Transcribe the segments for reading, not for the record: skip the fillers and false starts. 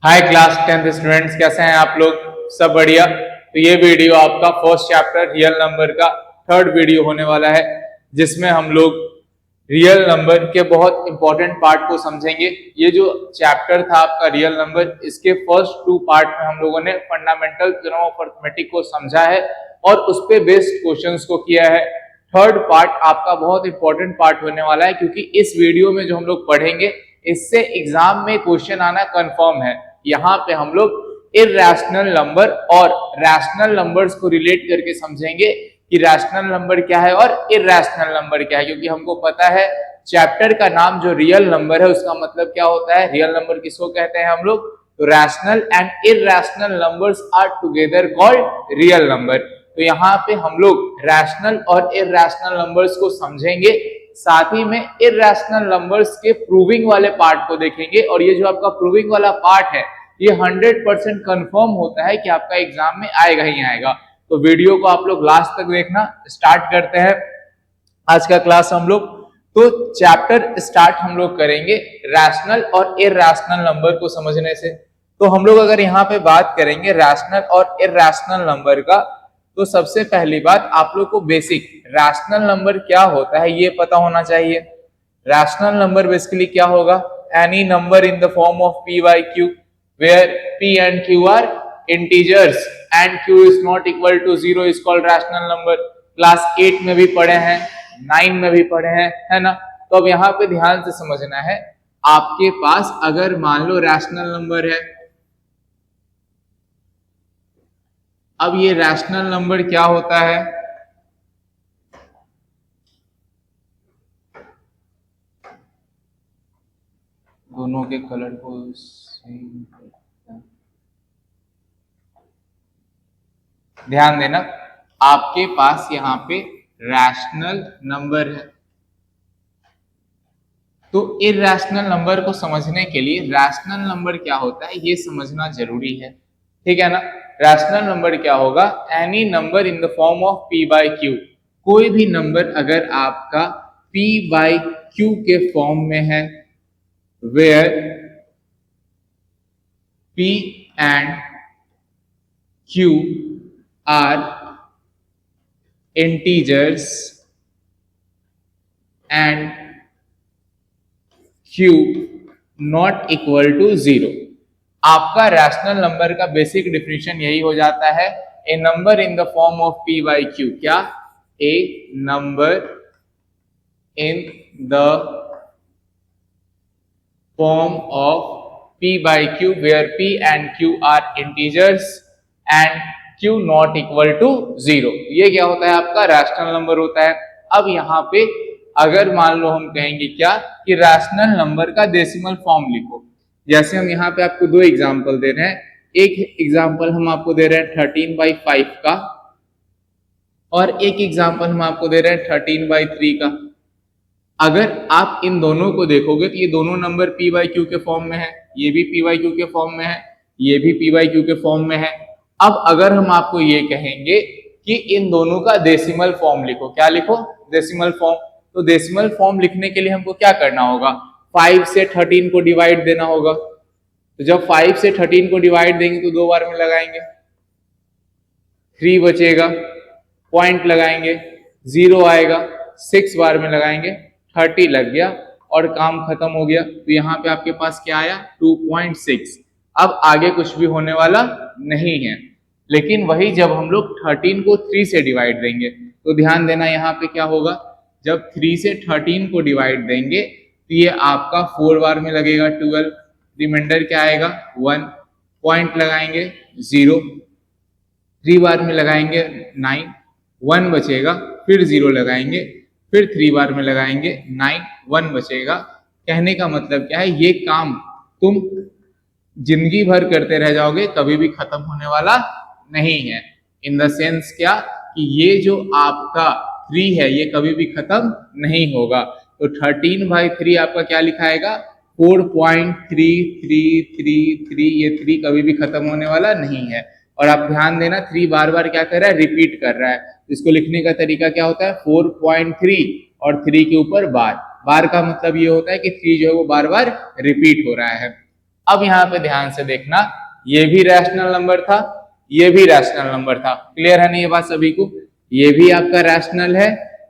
हाय class 10th students, कैसे हैं आप लोग? सब बढ़िया। तो ये वीडियो आपका फर्स्ट चैप्टर रियल नंबर का थर्ड वीडियो होने वाला है, जिसमें हम लोग रियल नंबर के बहुत इंपॉर्टेंट पार्ट को समझेंगे। ये जो चैप्टर था आपका रियल नंबर, इसके फर्स्ट 2 पार्ट में हम लोगों ने फंडामेंटल थ्योरम ऑफ अरिथमेटिक को समझा है और उस पे बेस्ड क्वेश्चंस को किया है। थर्ड पार्ट आपका बहुत इंपॉर्टेंट पार्ट होने वाला है, क्योंकि इस वीडियो में जो हम लोग पढ़ेंगे इससे एग्जाम में क्वेश्चन आना कंफर्म है। यहाँ पे हम लोग इरैशनल नंबर और रैशनल नंबर्स को रिलेट करके समझेंगे कि रैशनल नंबर क्या है और इरैशनल नंबर क्या है, क्योंकि हमको पता है चैप्टर का नाम जो रियल नंबर है उसका मतलब क्या होता है। रियल नंबर किसको कहते हैं हम लोग? तो rational and irrational numbers are together called real number. तो यहाँ पे हम लोग रैशनल और इरैशनल नंबर्स को समझेंगे, साथ ही में इरैशनल नंबर्स के प्रूविंग वाले पार्ट को देखेंगे। और ये जो आपका प्रूविंग वाला पार्ट है ये 100% कंफर्म होता है कि आपका एग्जाम में आएगा ही आएगा। तो वीडियो को आप लोग लास्ट तक देखना। स्टार्ट करते हैं आज का क्लास हम लोग। तो चैप्टर स्टार्ट हम लोग करेंगे रैशनल और इरैशनल नंबर को समझने से। तो हम लोग अगर यहाँ पे बात करेंगे रैशनल और इरैशनल नंबर का, तो सबसे पहली बात आप लोग को बेसिक रैशनल नंबर क्या होता है ये पता होना चाहिए। रैशनल नंबर बेसिकली क्या होगा? Any number in the form of p by q where p and q are integers and q is not equal to 0 is called rational number। Class 8 में भी पढ़े हैं, 9 में भी पढ़े हैं, है ना। तो अब यहाँ पे ध्यान से समझना है, आपके पास अगर मान लो रैशनल नंबर है, अब ये रैशनल नंबर क्या होता है? दोनों के कलर को सेम ध्यान देना। आपके पास यहाँ पे रैशनल नंबर है, तो इरैशनल नंबर को समझने के लिए रैशनल नंबर क्या होता है ये समझना जरूरी है, ठीक है ना। रैशनल नंबर क्या होगा? Any number in the form of p by q। कोई भी नंबर अगर आपका p by q के फॉर्म में है, where p and q are integers and q not equal to 0। आपका रैशनल नंबर का बेसिक डिफिनेशन यही हो जाता है, a number in the form of p by q। क्या? A number in the form of p by q where p and q are integers and q not equal to 0। ये क्या होता है? आपका रैशनल नंबर होता है। अब यहाँ पे अगर मान लो हम कहेंगे क्या कि रैशनल नंबर का डेसिमल फॉर्म लिखो, जैसे हम यहाँ पे आपको 2 एग्जांपल दे रहे हैं। एक एग्जांपल हम आपको दे रहे हैं 13/5 का, और एक एग्जांपल हम आपको दे रहे हैं 13/3 का। अगर आप इन दोनों को देखोगे तो ये दोनों नंबर p by q के फॉर्म में है, ये भी p by q के फॉर्म में है, ये भी p by q के फॉर्म में है। अब अगर हम आपको ये कहेंगे कि इन दोनों का डेसिमल फॉर्म लिखो, क्या लिखो? Decimal form. तो डेसिमल फॉर्म लिखने के लिए हमको क्या करना होगा? 5 से 13 को डिवाइड देना होगा। तो जब 5 से 13 को डिवाइड देंगे तो 2 बार में लगाएंगे, 3 बचेगा, पॉइंट लगाएंगे, 0 आएगा, 6 बार में लगाएंगे, 30 लग गया और काम खत्म हो गया। तो यहाँ पे आपके पास क्या आया? 2.6। अब आगे कुछ भी होने वाला नहीं है। लेकिन वही जब हम लोग 13 को 3 से डिवाइड देंगे, तो ध्यान देना यहाँ पे क्या होगा? जब 3 से 13 को डिवाइड देंगे तो ये आपका 4 बार में लगेगा 12, रिमाइंडर क्या आएगा? 1, पॉइंट लगाएंगे 0, 3 बार में लगाएंगे 9, 1 बचेगा, फिर 0 लगाएंगे, फिर 3 बार में लगाएंगे 9, 1 बचेगा। कहने का मतलब क्या है? ये काम तुम जिंदगी भर करते रह जाओगे, कभी भी खत्म होने वाला नहीं है। इन द सेंस क्या कि ये जो आपका 3 है ये कभी भी खत्म नहीं होगा। तो 13/3 आपका क्या लिखाएगा? 4.3333। ये 3 कभी भी खत्म होने वाला नहीं है। और आप ध्यान देना 3 बार बार क्या कर रहा है? रिपीट कर रहा है। इसको लिखने का तरीका क्या होता है? 4.3 और 3 के ऊपर बार। बार का मतलब ये होता है कि 3 जो है वो बार बार रिपीट हो रहा है। अब यहाँ पे ध्यान से देखना, ये भी रैशनल नंबर था, ये भी रैशनल नंबर था। क्लियर है ना ये बात सभी को? ये भी आपका रैशनल है,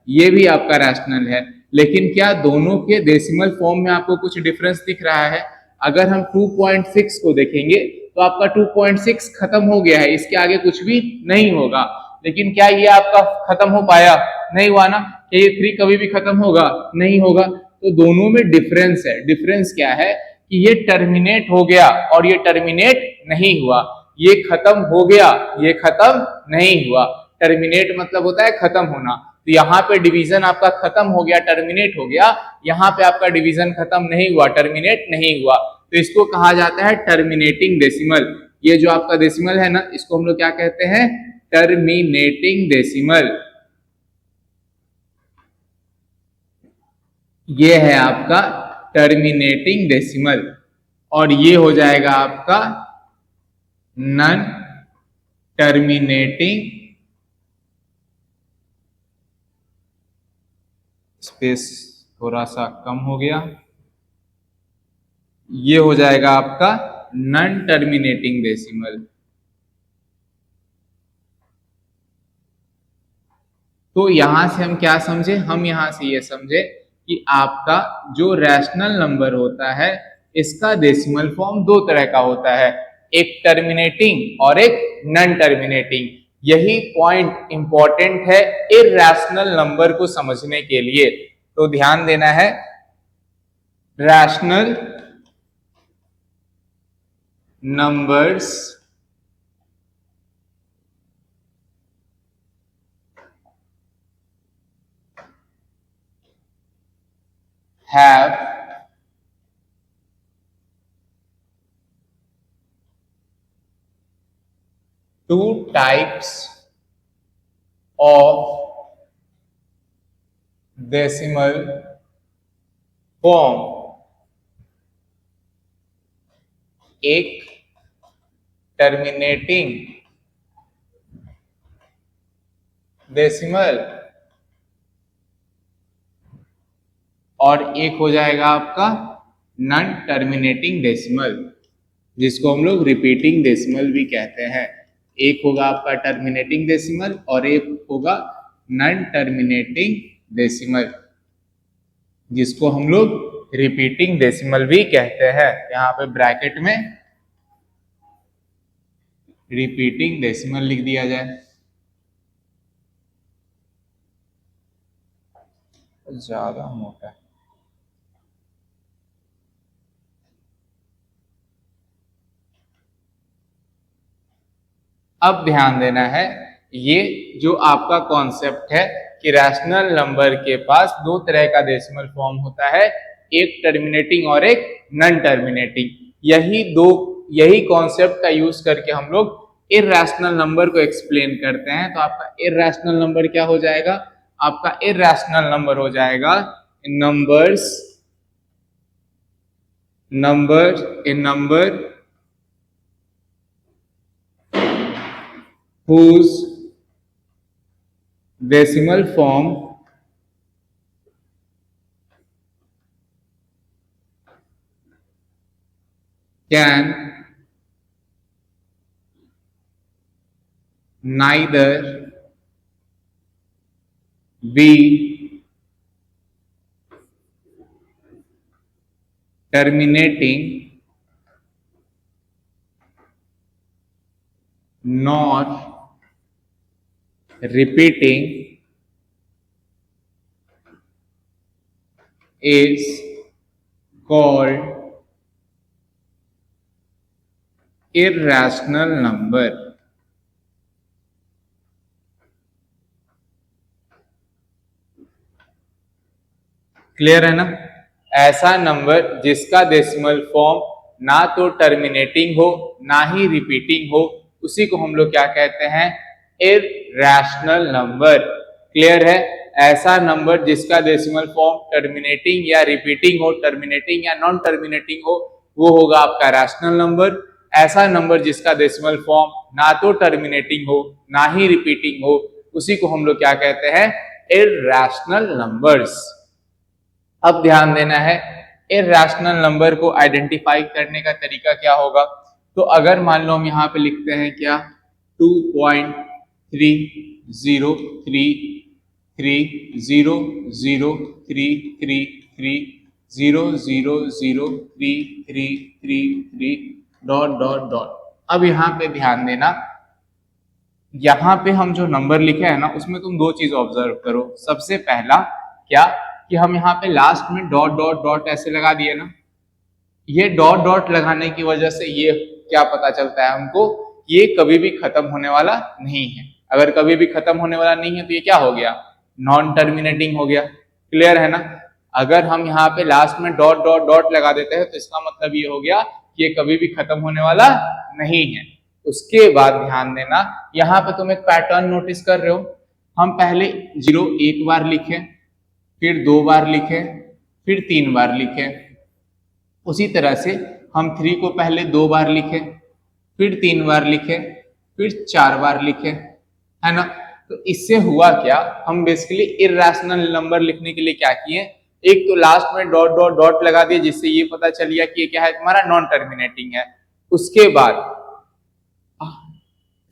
ये भी आपका रैशनल है, लेकिन क्या दोनों के डेसिमल फॉर्म में आपको कुछ डिफरेंस दिख रहा है? अगर हम 2.6 को देखेंगे तो आपका 2.6 खत्म हो गया है, इसके आगे कुछ भी नहीं होगा। लेकिन क्या ये आपका खत्म हो पाया? नहीं हुआ ना। क्या ये 3 कभी भी खत्म होगा? नहीं होगा। तो दोनों में डिफरेंस है। डिफरेंस क्या है कि ये टर्मिनेट हो गया और ये टर्मिनेट नहीं हुआ। ये खत्म हो गया, ये खत्म नहीं हुआ। टर्मिनेट मतलब होता है खत्म होना। तो यहाँ पे डिवीजन आपका खत्म हो गया, टर्मिनेट हो गया। यहाँ पे आपका डिवीजन खत्म नहीं हुआ, टर्मिनेट नहीं हुआ। तो इसको कहा जाता है टर्मिनेटिंग डेसिमल। ये जो आपका डेसिमल है ना, इसको हम लोग क्या कहते हैं? Terminating decimal. ये है आपका टर्मिनेटिंग डेसिमल और ये हो जाएगा आपका नॉन टर्मिनेटिंग, स्पेस थोड़ा सा कम हो गया, ये हो जाएगा आपका नॉन टर्मिनेटिंग डेसिमल। तो यहां से हम क्या समझे? हम यहां से ये समझे कि आपका जो रैशनल नंबर होता है इसका डेसिमल फॉर्म दो तरह का होता है, एक टर्मिनेटिंग और एक नॉन टर्मिनेटिंग। यही पॉइंट इंपॉर्टेंट है इरैशनल नंबर को समझने के लिए। तो ध्यान देना है, rational numbers have two types of decimal form, एक टर्मिनेटिंग डेसिमल और एक हो जाएगा आपका नॉन टर्मिनेटिंग डेसिमल, जिसको हम लोग रिपीटिंग डेसिमल भी कहते हैं। एक होगा आपका टर्मिनेटिंग डेसिमल और एक होगा नॉन टर्मिनेटिंग डेसिमल, जिसको हम लोग रिपीटिंग डेसिमल भी कहते हैं। यहाँ पे ब्रैकेट में रिपीटिंग डेसिमल लिख दिया जाए। ज्यादा मोटा है। अब ध्यान देना है, ये जो आपका कॉन्सेप्ट है कि रैशनल नंबर के पास दो तरह का डेसिमल फॉर्म होता है, एक टर्मिनेटिंग और एक नॉन टर्मिनेटिंग। यही कॉन्सेप्ट का यूज करके हम लोग इरैशनल नंबर को एक्सप्लेन करते हैं। तो आपका इरैशनल नंबर क्या हो जाएगा? आपका इरैशनल नंबर हो जाएगा number whose decimal form can neither be terminating nor repeating is called irrational number। Clear है ना? ऐसा नंबर जिसका डेसिमल फॉर्म ना तो टर्मिनेटिंग हो ना ही रिपीटिंग हो, उसी को हम लोग क्या कहते हैं? Irrational number. क्लियर है? ऐसा नंबर जिसका डेसिमल फॉर्म टर्मिनेटिंग या रिपीटिंग हो, टर्मिनेटिंग या नॉन टर्मिनेटिंग हो, वो होगा आपका रैशनल नंबर। ऐसा नंबर जिसका डेसिमल फॉर्म ना तो टर्मिनेटिंग हो ना ही रिपीटिंग हो, उसी को हम लोग क्या कहते हैं? Irrational numbers. अब ध्यान देना है, इरैशनल नंबर को आइडेंटिफाई करने का तरीका क्या होगा? तो अगर मान लो हम यहाँ पे लिखते हैं क्या 2.30030333003333 डॉट डॉट डॉट। अब यहाँ पे ध्यान देना, यहाँ पे हम जो नंबर लिखे हैं ना उसमें तुम दो चीज ऑब्जर्व करो। सबसे पहला क्या कि हम यहाँ पे लास्ट में डॉट डॉट डॉट ऐसे लगा दिए ना, ये डॉट डॉट लगाने की वजह से ये क्या पता चलता है हमको, ये कभी भी खत्म होने वाला नहीं है। अगर कभी भी खत्म होने वाला नहीं है तो ये क्या हो गया? नॉन टर्मिनेटिंग हो गया। क्लियर है ना? अगर हम यहाँ पे लास्ट में डॉट डॉट डॉट लगा देते हैं तो इसका मतलब ये हो गया कि ये कभी भी खत्म होने वाला नहीं है। उसके बाद ध्यान देना, यहाँ पे तुम एक पैटर्न नोटिस कर रहे हो। हम पहले 0 एक बार लिखे, फिर 2 बार लिखे, फिर 3 बार लिखे। उसी तरह से हम 3 को पहले 2 बार लिखे, फिर 3 बार लिखे, फिर 4 बार लिखे, है ना? तो इससे हुआ क्या, हम बेसिकली इरैशनल नंबर लिखने के लिए क्या किए, एक तो लास्ट में डॉट डॉट डॉट लगा दिए जिससे ये पता चल गया कि ये क्या है, तुम्हारा नॉन टर्मिनेटिंग है। उसके बाद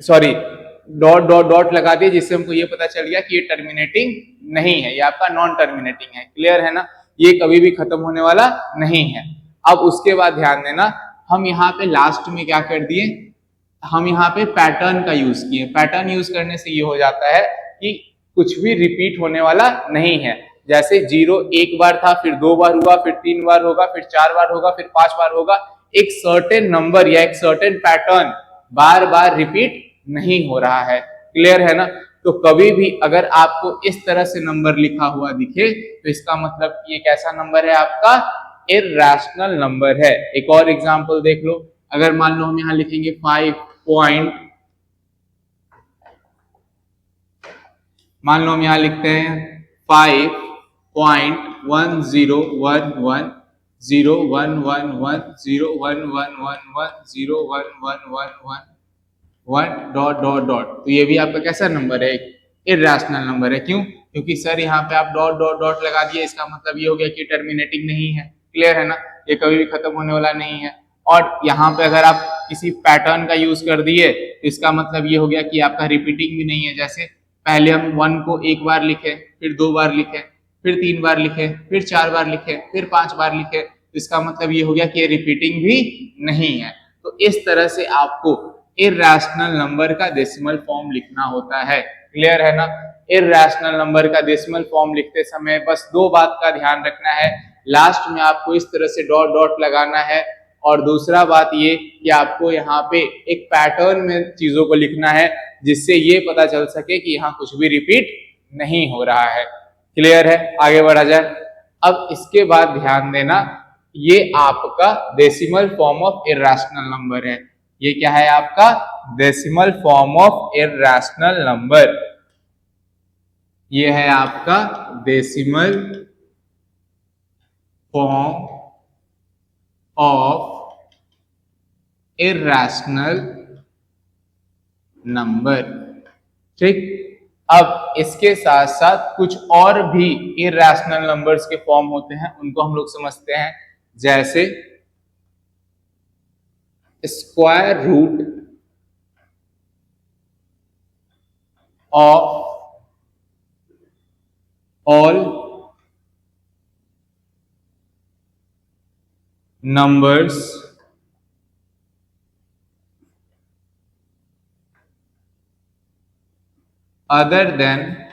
सॉरी डॉट डॉट डॉट लगा दिए जिससे हमको ये पता चल गया कि ये टर्मिनेटिंग नहीं है, ये आपका नॉन टर्मिनेटिंग है। क्लियर है ना? ये कभी भी खत्म होने वाला नहीं है। अब उसके बाद ध्यान देना, हम यहाँ पे लास्ट में क्या कर दिए, हम यहाँ पे पैटर्न का यूज किए। पैटर्न यूज करने से ये हो जाता है कि कुछ भी रिपीट होने वाला नहीं है। जैसे 0 एक बार था, फिर 2 बार हुआ, फिर 3 बार होगा, फिर 4 बार होगा, फिर 5 बार होगा। एक सर्टेन नंबर या एक सर्टेन पैटर्न बार बार रिपीट नहीं हो रहा है। क्लियर है ना? तो कभी भी अगर आपको इस तरह से नंबर लिखा हुआ दिखे तो इसका मतलब ये कैसा नंबर है, आपका इरैशनल नंबर है। एक और एग्जांपल देख लो। अगर मान लो हम यहां लिखेंगे 5 पॉइंट, मान लो हम यहां लिखते हैं 5.1011101111011111 डॉट डॉट डॉट, तो ये भी आपका कैसा नंबर है? इरैशनल नंबर है। क्यों? क्योंकि सर यहाँ पे आप डॉट डॉट डॉट लगा दिए, इसका मतलब ये हो गया कि टर्मिनेटिंग नहीं है। क्लियर है ना? ये कभी भी खत्म होने वाला नहीं है। और यहाँ पे अगर आप किसी पैटर्न का यूज कर दिए तो इसका मतलब ये हो गया कि आपका रिपीटिंग भी नहीं है। जैसे पहले हम 1 को एक बार लिखे, फिर 2 बार लिखे, फिर 3 बार लिखे, फिर 4 बार लिखे, फिर 5 बार लिखे, तो इसका मतलब ये हो गया कि ये रिपीटिंग भी नहीं है। तो इस तरह से आपको इरैशनल नंबर का डेसिमल फॉर्म लिखना होता है। क्लियर है ना? इरैशनल नंबर का डेसिमल फॉर्म लिखते समय बस 2 बात का ध्यान रखना है। लास्ट में आपको इस तरह से डॉट डॉट लगाना है, और दूसरा बात ये कि आपको यहाँ पे एक पैटर्न में चीजों को लिखना है जिससे ये पता चल सके कि यहाँ कुछ भी रिपीट नहीं हो रहा है। क्लियर है? आगे बढ़ा जाए। अब इसके बाद ध्यान देना, ये आपका decimal form of irrational number है। ये क्या है? आपका decimal form of irrational number. ये है आपका decimal form of irrational number. ठीक, अब इसके साथ साथ कुछ और भी इरैशनल नंबर्स के फॉर्म होते हैं, उनको हम लोग समझते हैं। जैसे square root of all numbers other than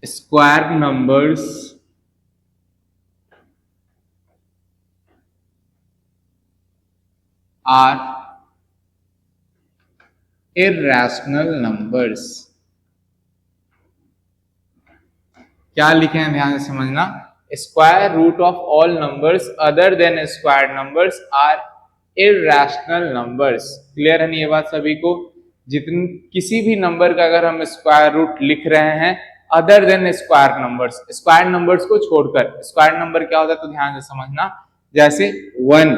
square numbers are irrational numbers। क्या लिखे हैं ध्यान से समझना। Square root of all numbers other than square numbers are irrational numbers. Clear है नहीं ये बात सभी को? जितने किसी भी नंबर का अगर हम स्क्वायर रूट लिख रहे हैं other than square numbers, square numbers को छोड़कर, स्क्वायर नंबर क्या होता है तो ध्यान से समझना। जैसे 1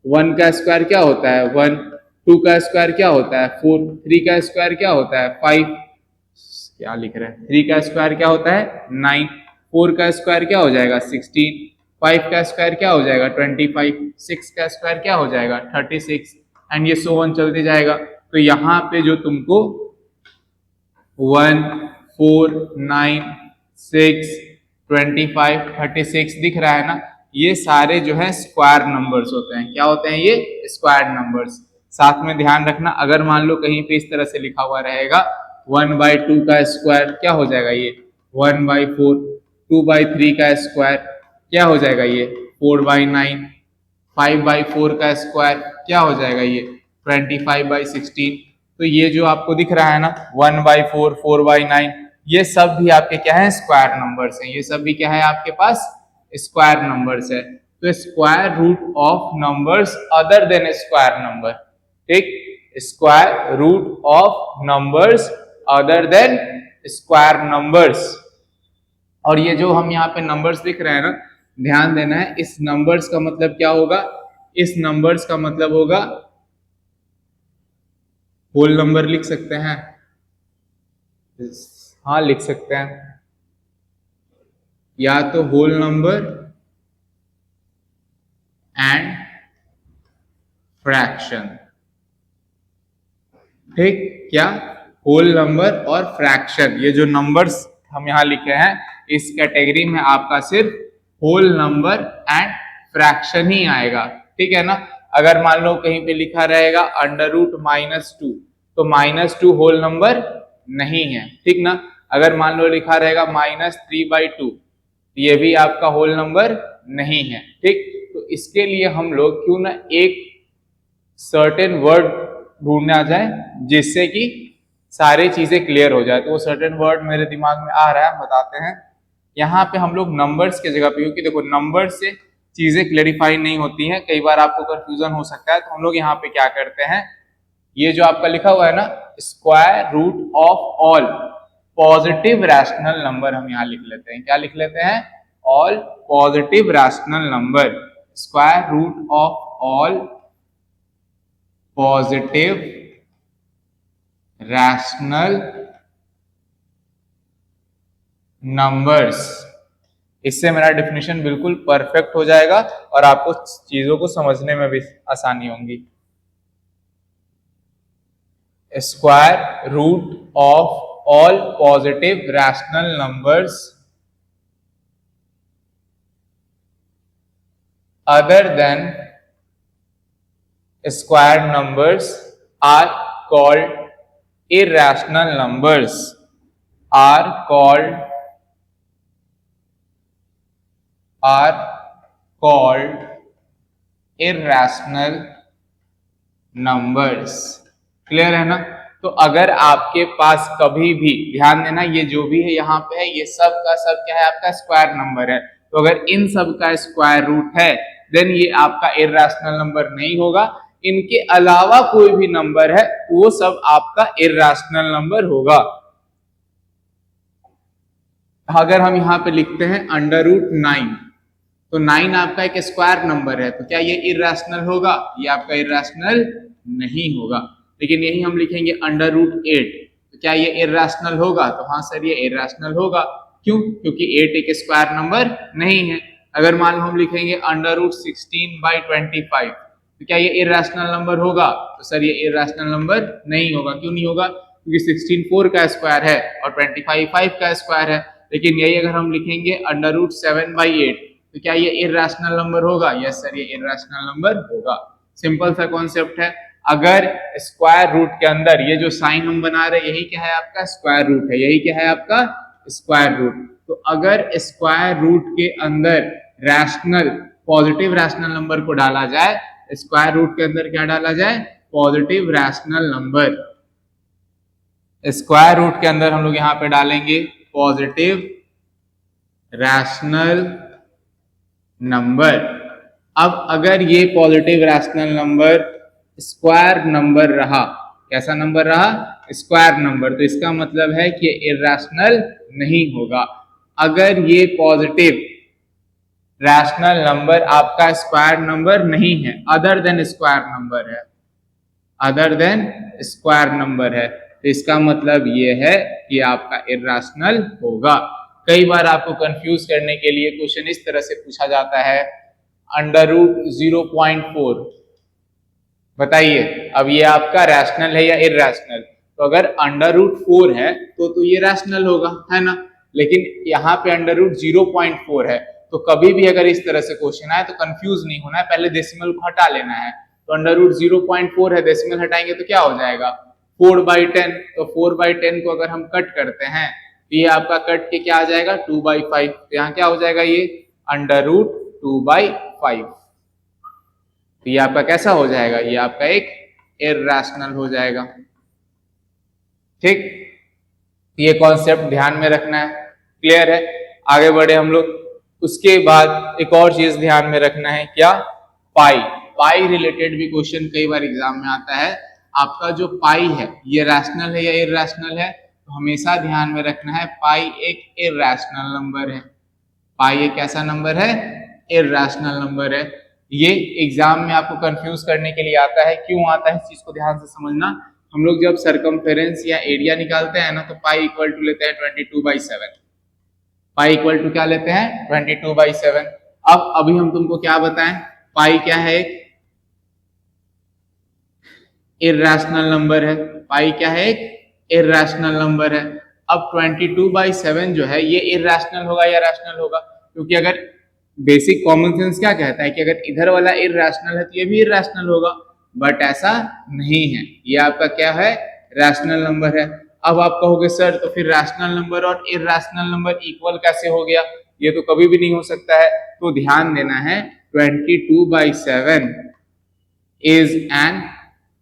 1 का स्क्वायर क्या होता है 1, 2 का स्क्वायर क्या होता है 4, 3 का स्क्वायर क्या होता है 5, क्या लिख रहे हैं 3 का स्क्वायर क्या होता है 9, 4 का स्क्वायर क्या हो जाएगा 16, 5 का स्क्वायर क्या हो जाएगा 25, 6 का स्क्वायर क्या हो जाएगा 36 एंड ये सो ऑन चलते जाएगा। तो यहाँ पे जो तुमको 1, 4, 9, 6, 25, 36 दिख रहा है ना, ये सारे जो है स्क्वायर नंबर्स होते हैं। क्या होते हैं ये स्क्वायर नंबर्स। साथ में ध्यान रखना, अगर मान लो कहीं पे इस तरह से लिखा हुआ रहेगा 1/2 का स्क्वायर क्या हो जाएगा ये 1/4, 2/3 का स्क्वायर क्या हो जाएगा ये 4/9, 5/4 का स्क्वायर क्या हो जाएगा ये 25/16। तो ये जो आपको दिख रहा है ना 1/4, 4/9, ये सब भी आपके क्या है स्क्वायर नंबर्स हैं। ये सब भी क्या है आपके पास स्क्वायर नंबर्स है। तो square root of numbers other than square number, ठीक, square root of numbers other than square numbers. और ये जो हम यहाँ पे नंबर्स लिख रहे हैं ना, ध्यान देना है, इस नंबर्स का मतलब क्या होगा, इस नंबर्स का मतलब होगा होल नंबर लिख सकते हैं, हाँ लिख सकते हैं, या तो होल नंबर एंड फ्रैक्शन, ठीक, क्या होल नंबर और फ्रैक्शन। ये जो नंबर्स हम यहाँ लिखे हैं इस कैटेगरी में आपका सिर्फ होल नंबर एंड फ्रैक्शन ही आएगा, ठीक है ना। अगर मान लो कहीं पे लिखा रहेगा √-2 तो -2 होल नंबर नहीं है, ठीक ना। अगर मान लो लिखा रहेगा -3/2 ये भी आपका होल नंबर नहीं है, ठीक। तो इसके लिए हम लोग क्यों ना एक सर्टेन वर्ड ढूंढने आ जाए जिससे कि सारी चीजें क्लियर हो जाए। तो वो सर्टेन वर्ड मेरे दिमाग में आ रहा है, बताते हैं। यहाँ पे हम लोग नंबर्स की जगह पे, क्योंकि देखो नंबर से चीजें क्लेरिफाई नहीं होती हैं, कई बार आपको कंफ्यूजन हो सकता है, तो हम लोग यहाँ पे क्या करते हैं, ये जो आपका लिखा हुआ है ना square root of all positive rational number, हम यहाँ लिख लेते हैं। क्या लिख लेते हैं, all positive rational number, square root of all positive rational numbers. इससे मेरा डेफिनेशन बिल्कुल परफेक्ट हो जाएगा और आपको चीजों को समझने में भी आसानी होगी। Square root of all positive rational numbers other than square numbers are called irrational numbers, are called irrational numbers। Clear है ना। तो अगर आपके पास कभी भी, ध्यान देना, ये जो भी है यहाँ पे है ये सब का सब क्या है आपका स्क्वायर नंबर है। तो अगर इन सब का स्क्वायर रूट है देन ये आपका इर्रेशनल नंबर नहीं होगा। इनके अलावा कोई भी नंबर है वो सब आपका इर्रेशनल नंबर होगा। अगर हम यहाँ पे लिखते हैं √9 तो 9 आपका एक स्क्वायर नंबर है, तो क्या ये इर्रेशनल होगा, ये आपका इर्रेशनल नहीं होगा। लेकिन यही हम लिखेंगे √8 तो क्या ये इर्रेशनल होगा, तो हाँ सर ये इर्रेशनल होगा। क्यों, क्योंकि 8 एक स्क्वायर नंबर नहीं है। अगर मान लो हम लिखेंगे √16/25 तो क्या ये इर्रेशनल नंबर होगा, तो सर ये इर्रेशनल नंबर नहीं होगा। क्यों नहीं होगा, क्योंकि 16 4 का स्क्वायर है और 25 5 का स्क्वायर है। लेकिन यही अगर हम लिखेंगे √7/8 तो क्या ये इर्रेशनल नंबर होगा, यस सर ये इर्रेशनल नंबर होगा। सिंपल सा कॉन्सेप्ट है। अगर स्क्वायर रूट के अंदर ये जो साइन हम बना रहे हैं यही क्या है आपका स्क्वायर रूट है, यही क्या है आपका स्क्वायर रूट। तो अगर स्क्वायर रूट के अंदर रैशनल पॉजिटिव रैशनल नंबर को डाला जाए, स्क्वायर रूट के अंदर क्या डाला जाए, positive rational number. Square root के अंदर हम लोग यहाँ पे डालेंगे पॉजिटिव रैशनल नंबर। अब अगर ये positive rational number square number रहा, कैसा नंबर रहा, स्क्वायर नंबर, तो इसका मतलब है कि इर्रेशनल नहीं होगा। अगर ये पॉजिटिव रैशनल नंबर आपका स्क्वायर नंबर नहीं है, अदर देन स्क्वायर नंबर है, अदर देन स्क्वायर नंबर है। तो इसका मतलब ये है कि आपका इर्रेशनल होगा। कई बार आपको कंफ्यूज करने के लिए क्वेश्चन इस तरह से पूछा जाता है, अंडर रूट 0.4, बताइए अब ये आपका रैशनल है या इर्रेशनल? तो अगर अंडर रूट 4 है तो ये रैशनल होगा, है ना। लेकिन यहाँ पे अंडर रूट 0.4 है, तो कभी भी अगर इस तरह से क्वेश्चन आए तो कंफ्यूज नहीं होना है, पहले डेसिमल को हटा लेना है। तो अंडर रूट 0.4 है, डेसिमल हटाएंगे तो क्या हो जाएगा 4/10। तो 4/10 को अगर हम कट करते हैं तो ये आपका कट के क्या आ जाएगा 2/5। तो यहाँ क्या हो जाएगा ये अंडर रूट 2/5। तो ये आपका कैसा हो जाएगा, ये आपका एक इर्रेशनल हो जाएगा। ठीक, ये कॉन्सेप्ट ध्यान में रखना है, क्लियर है। आगे बढ़े हम लोग। उसके बाद एक और चीज ध्यान में रखना है, क्या, पाई। पाई रिलेटेड भी क्वेश्चन कई बार एग्जाम में आता है। आपका जो पाई है ये रैशनल है या इर्रेशनल है? तो हमेशा ध्यान में रखना है पाई एक इर्रेशनल नंबर है। पाई एक कैसा नंबर है, इर्रेशनल नंबर है। ये एग्जाम में आपको कंफ्यूज करने के लिए आता है। क्यों आता है इस चीज को ध्यान से समझना। हम लोग जब सरकमफेरेंस या एरिया निकालते हैं ना, तो पाई इक्वल टू लेते हैं 22/7। पाई इक्वल टू क्या लेते हैं 22/7। अब अभी हम तुमको क्या बताएं, पाई क्या है, एक इर्रेशनल नंबर है। पाई क्या है, एक इर्रेशनल नंबर है। अब 22/7 जो है ये इर्रेशनल होगा या रैशनल होगा? क्योंकि अगर बेसिक कॉमन सेंस क्या कहता है कि अगर इधर वाला इर्रेशनल है तो ये भी इर्रेशनल होगा, बट ऐसा नहीं है, ये आपका क्या है, रैशनल नंबर है। अब आप कहोगे सर तो फिर रैशनल नंबर और इर्रेशनल नंबर इक्वल कैसे हो गया, ये तो कभी भी नहीं हो सकता है। तो ध्यान देना है 22/7 इज एन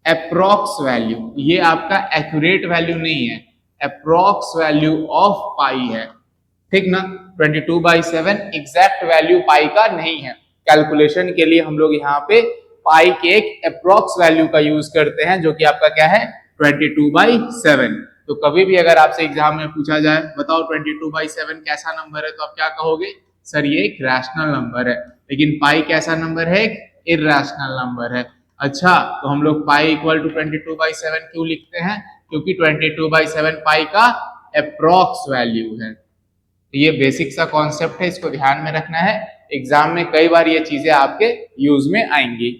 अप्रॉक्स वैल्यू, ये आपका एक्यूरेट वैल्यू नहीं है, अप्रॉक्स वैल्यू ऑफ पाई है, ठीक ना। 22/7 एग्जैक्ट वैल्यू पाई का नहीं है। कैलकुलेशन के लिए हम लोग यहाँ पे पाई के एक अप्रॉक्स वैल्यू का यूज करते हैं, जो कि आपका क्या है 22/7। तो कभी भी अगर आपसे एग्जाम में पूछा जाए बताओ 22/7 कैसा नंबर है, तो आप क्या कहोगे, सर ये एक रैशनल नंबर है। लेकिन पाई कैसा नंबर है, एक इर्रेशनल नंबर है। अच्छा, तो हम लोग पाई इक्वल टू 22/7 क्यों लिखते हैं, क्योंकि 22/7 पाई का अप्रॉक्स वैल्यू है। ये बेसिक सा कॉन्सेप्ट है, इसको ध्यान में रखना है। एग्जाम में कई बार ये चीजें आपके यूज में आएंगी।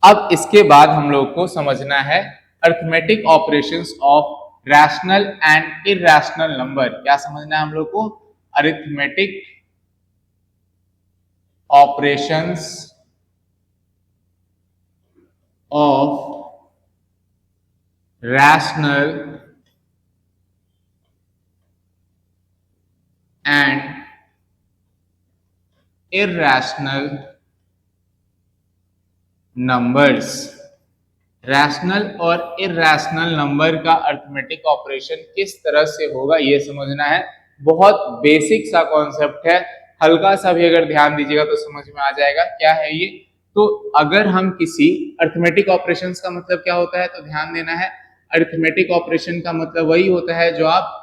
अब इसके बाद हम लोग को समझना है arithmetic operations of rational and irrational number. क्या समझना है हम लोग को, arithmetic operations of rational and irrational numbers. Rational और इर्रेशनल नंबर का अरिथमेटिक ऑपरेशन किस तरह से होगा ये समझना है। बहुत बेसिक सा कॉन्सेप्ट है, हल्का सा भी अगर ध्यान दीजिएगा तो समझ में आ जाएगा क्या है ये। तो अगर हम किसी अरिथमेटिक ऑपरेशंस का मतलब क्या होता है, तो ध्यान देना है, अरिथमेटिक ऑपरेशन का मतलब वही होता है जो आप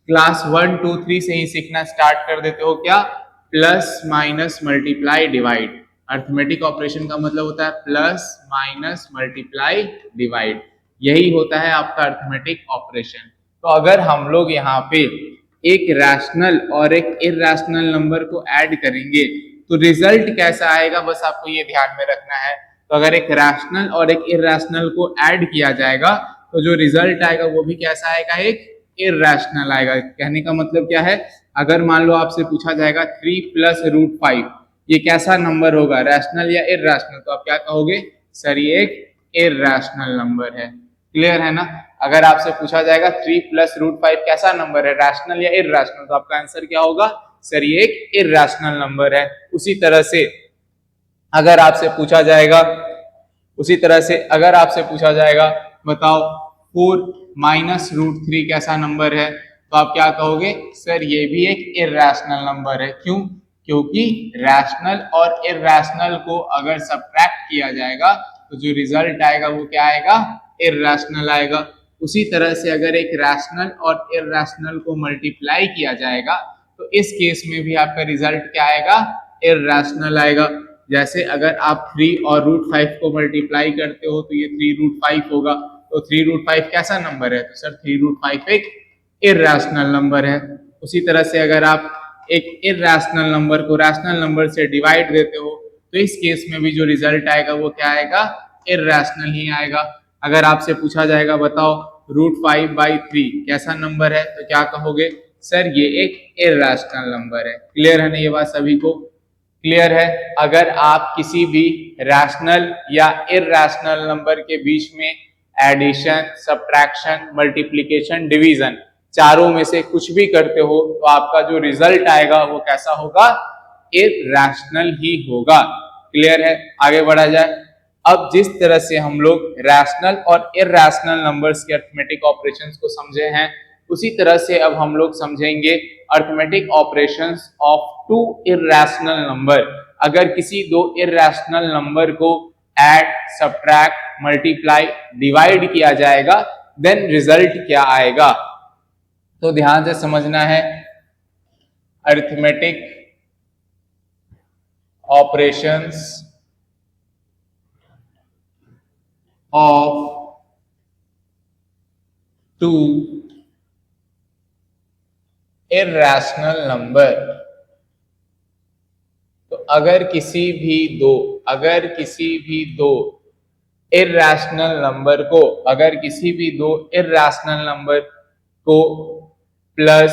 क्लास 1, 2, 3 से ही सीखना स्टार्ट कर देते हो, क्या, plus minus multiply divide. Arithmetic operation का मतलब होता है प्लस माइनस मल्टीप्लाई डिवाइड, यही होता है आपका अरिथमेटिक ऑपरेशन। तो अगर हम लोग यहाँ पे एक रैशनल और एक इर्रेशनल नंबर को ऐड करेंगे तो रिजल्ट कैसा आएगा, बस आपको ये ध्यान में रखना है। तो अगर एक रैशनल और एक इर्रेशनल को ऐड किया जाएगा तो जो रिजल्ट आएगा वो भी कैसा आएगा, एक इर्रेशनल आएगा। कहने का मतलब क्या है, अगर मान लो आपसे पूछा जाएगा 3 + √5 ये कैसा नंबर होगा, रैशनल या इर्रेशनल, तो आप क्या कहोगे, सर ये एक इर्रेशनल नंबर है। क्लियर है ना। अगर आपसे पूछा जाएगा 3 + √5 कैसा नंबर है, रैशनल या इर्रेशनल, तो आपका आंसर क्या होगा, सर ये एक इर्रेशनल नंबर है। उसी तरह से अगर आपसे पूछा जाएगा बताओ 4 - √3 कैसा नंबर है, तो आप क्या कहोगे, सर ये भी एक इर्रेशनल नंबर है। क्यों, क्योंकि रैशनल और इर्रेशनल को अगर सब्ट्रैक्ट किया जाएगा तो जो रिजल्ट आएगा वो क्या आएगा, इर्रेशनल आएगा। उसी तरह से अगर एक रैशनल और इर्रेशनल को मल्टीप्लाई किया जाएगा तो इस केस में भी आपका रिजल्ट क्या आएगा, इर्रेशनल आएगा। जैसे अगर आप 3 और √5 को मल्टीप्लाई करते हो तो ये 3√5 होगा, तो 3√5 कैसा नंबर है, तो सर 3√5 एक इर्रेशनल नंबर है। उसी तरह से अगर आप एक इर्रेशनल नंबर को रैशनल नंबर से डिवाइड देते हो तो इस केस में भी जो रिजल्ट आएगा वो क्या आएगा, इर्रेशनल ही आएगा। अगर आपसे पूछा जाएगा बताओ √5/3 कैसा नंबर है, तो क्या कहोगे, सर ये एक इर्रेशनल नंबर है। क्लियर है ना, ये बात सभी को क्लियर है। अगर आप किसी भी रैशनल या इर्रेशनल नंबर के बीच में एडिशन, सब्ट्रैक्शन, मल्टीप्लिकेशन, डिवीजन चारों में से कुछ भी करते हो तो आपका जो रिजल्ट आएगा वो कैसा होगा, इर्रेशनल ही होगा। क्लियर है, आगे बढ़ा जाए। अब जिस तरह से हम लोग रैशनल और इर्रेशनल नंबर्स के अरिथमेटिक ऑपरेशंस को समझे हैं, उसी तरह से अब हम लोग समझेंगे arithmetic operations of two irrational number. अगर किसी दो इर्रेशनल नंबर को ऐड, सब्ट्रैक्ट, मल्टीप्लाई, डिवाइड किया जाएगा देन रिजल्ट क्या आएगा, तो ध्यान से समझना है। Arithmetic operations of two irrational number. तो अगर किसी भी दो इर्रेशनल नंबर को प्लस,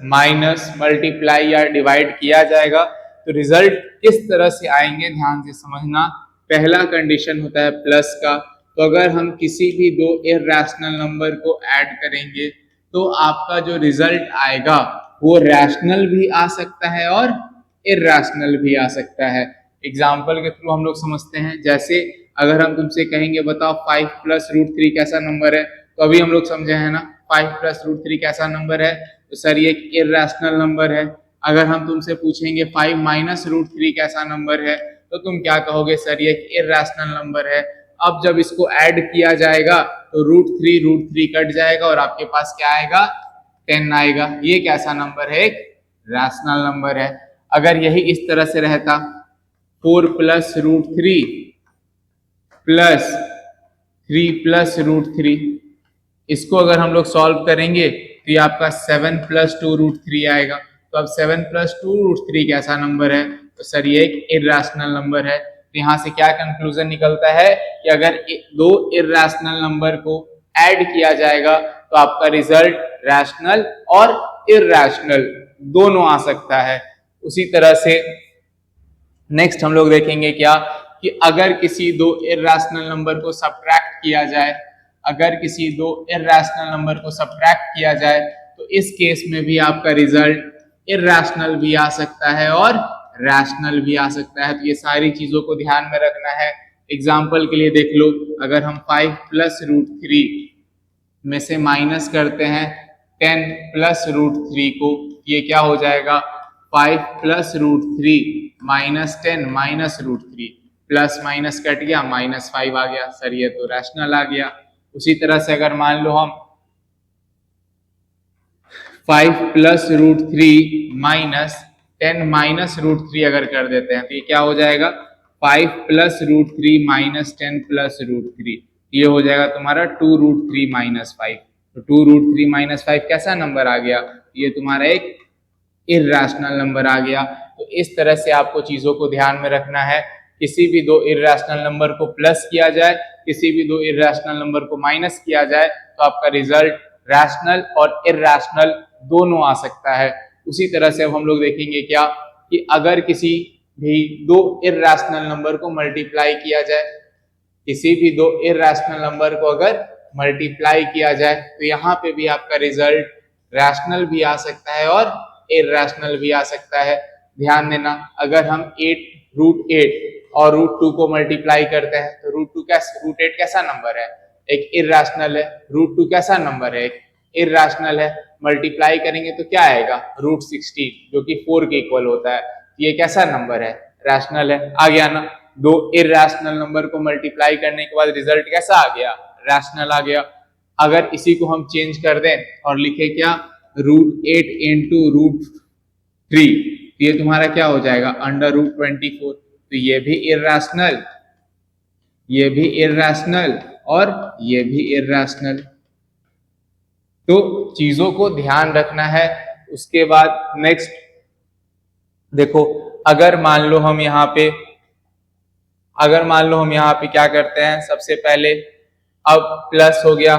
माइनस, मल्टीप्लाई या डिवाइड किया जाएगा तो रिजल्ट किस तरह से आएंगे, ध्यान से समझना। पहला कंडीशन होता है प्लस का, तो अगर हम किसी भी दो इर्रेशनल नंबर को ऐड करेंगे तो आपका जो रिजल्ट आएगा वो रैशनल भी आ सकता है और इर्रेशनल भी आ सकता है। एग्जाम्पल के थ्रू हम लोग समझते हैं। जैसे अगर हम तुमसे कहेंगे बताओ 5 + √3 कैसा नंबर है, तो अभी हम लोग समझे हैं ना 5 + √3 कैसा नंबर है, तो सर ये एक इर्रेशनल नंबर है। अगर हम तुमसे पूछेंगे 5 - √3 कैसा नंबर है, तो तुम क्या कहोगे, सर ये एक इर्रेशनल नंबर है। अब जब इसको ऐड किया जाएगा तो √3 कट जाएगा और आपके पास क्या आएगा, 10 आएगा। ये कैसा नंबर है, एक रैशनल नंबर है। अगर यही इस तरह से रहता 4 + √3 प्लस 3 + √3, इसको अगर हम लोग सॉल्व करेंगे तो ये आपका 7 + 2 √3 आएगा। तो अब 7 + 2 √3 कैसा नंबर है, तो सर ये एक इर्रेशनल नंबर है। तो यहाँ से क्या कंक्लूजन निकलता है कि अगर दो इर्रेशनल नंबर को ऐड किया जाएगा तो आपका रिजल्ट रैशनल और इर्रेशनल दोनों आ सकता है। उसी तरह से नेक्स्ट हम लोग देखेंगे क्या, कि अगर किसी दो इर्रेशनल नंबर को सब्ट्रैक्ट किया जाए, तो इस केस में भी आपका रिजल्ट इर्रेशनल भी आ सकता है और रैशनल भी आ सकता है। तो ये सारी चीजों को ध्यान में रखना है। एग्जाम्पल के लिए देख लो, अगर हम 5 + √3 में से माइनस करते हैं 10 + √3 को, ये क्या हो जाएगा, 5 + √3 - 10 - √3, प्लस माइनस कट गया, -5 आ गया। सर ये तो रैशनल आ गया। उसी तरह से अगर मान लो हम 5 + √3 - 10 - √3 अगर कर देते हैं तो ये क्या हो जाएगा, 5 + √3 - 10 + √3, ये हो जाएगा तुम्हारा 2 √3 - 5। तो 2 √3 - 5 कैसा नंबर आ गया, ये तुम्हारा एक इर्रेशनल नंबर आ गया। तो इस तरह से आपको चीजों को ध्यान में रखना है। किसी भी दो इर्रेशनल नंबर को प्लस किया जाए, किसी भी दो इर्रेशनल नंबर को माइनस किया जाए, तो आपका रिजल्ट रैशनल और इर्रेशनल दोनों आ सकता है। उसी तरह से अब हम लोग देखेंगे क्या, कि अगर किसी भी दो इर्रेशनल नंबर को मल्टीप्लाई किया जाए, किसी भी दो इर्रेशनल नंबर को अगर मल्टीप्लाई किया जाए तो यहाँ पे भी आपका रिजल्ट रैशनल भी आ सकता है और इर्रेशनल भी आ सकता है। ध्यान देना, अगर हम √8 और √2 को मल्टीप्लाई करते हैं तो √8 कैसा नंबर है, एक इर्रेशनल है। √2 कैसा नंबर है, एक इर्रेशनल है। मल्टीप्लाई करेंगे तो क्या आएगा, √16 जो कि 4 के इक्वल होता है। ये कैसा नंबर है, रैशनल है। आ गया ना, दो इर्रेशनल नंबर को मल्टीप्लाई करने के बाद रिजल्ट कैसा आ गया, रैशनल आ गया। अगर इसी को हम चेंज कर दें और लिखे क्या, √8 × 3, तो ये तुम्हारा क्या हो जाएगा अंडर रूट 24। तो ये भी इर्रेशनल, ये भी इर्रेशनल और ये भी इर्रेशनल। तो चीजों को ध्यान रखना है। उसके बाद नेक्स्ट देखो, अगर मान लो हम यहाँ पे क्या करते हैं, सबसे पहले अब प्लस हो गया,